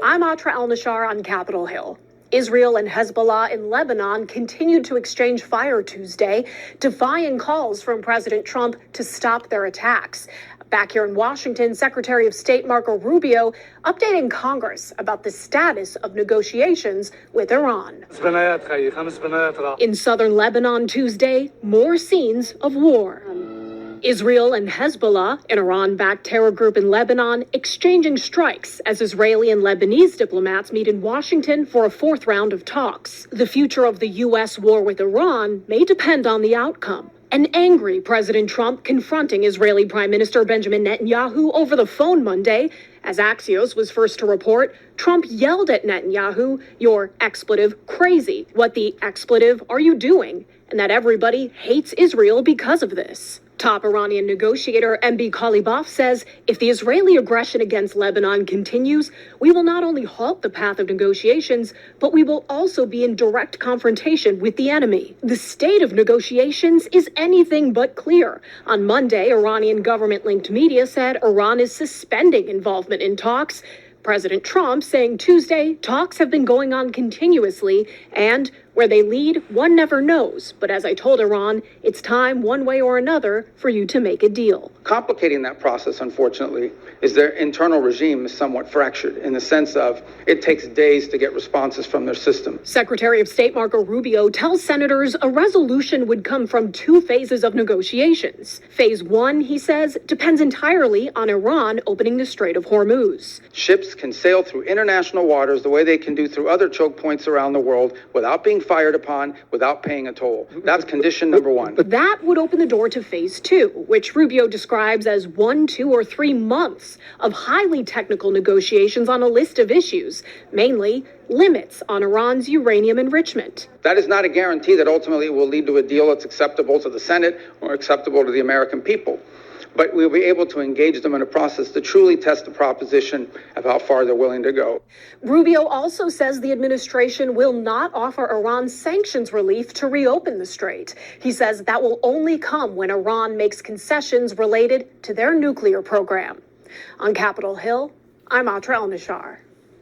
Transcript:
I'm Atra El-Nashar on Capitol Hill. Israel and Hezbollah in Lebanon continued to exchange fire Tuesday, defying calls from President Trump to stop their attacks. Back here in Washington, Secretary of State Marco Rubio updating Congress about the status of negotiations with Iran. In southern Lebanon Tuesday, more scenes of war. Israel and Hezbollah, an Iran-backed terror group in Lebanon, exchanging strikes as Israeli and Lebanese diplomats meet in Washington for a fourth round of talks. The future of the U.S. war with Iran may depend on the outcome. An angry President Trump confronting Israeli Prime Minister Benjamin Netanyahu over the phone Monday. As Axios was first to report, Trump yelled at Netanyahu, "You're expletive crazy. What the expletive are you doing?" And that everybody hates Israel because of this. Top Iranian negotiator MB Ghalibaf says if the Israeli aggression against Lebanon continues, we will not only halt the path of negotiations, but we will also be in direct confrontation with the enemy. The state of negotiations is anything but clear. On Monday, Iranian government-linked media said Iran is suspending involvement in talks. President Trump saying Tuesday talks have been going on continuously, and where they lead, one never knows. But as I told Iran, it's time, one way or another, for you to make a deal. Complicating that process, unfortunately, is their internal regime is somewhat fractured in the sense of it takes days to get responses from their system. Secretary of State Marco Rubio tells senators a resolution would come from two phases of negotiations. Phase one, he says, depends entirely on Iran opening the Strait of Hormuz. Ships can sail through international waters the way they can do through other choke points around the world without being fired upon, without paying a toll. That's condition number one. That would open the door to phase two, which Rubio describes as 1, 2, or 3 months of highly technical negotiations on a list of issues, mainly limits on Iran's uranium enrichment. That is not a guarantee that ultimately will lead to a deal that's acceptable to the Senate or acceptable to the American people. But we'll be able to engage them in a process to truly test the proposition of how far they're willing to go. Rubio also says the administration will not offer Iran sanctions relief to reopen the strait. He says that will only come when Iran makes concessions related to their nuclear program. On Capitol Hill, I'm Atra El-Nashar.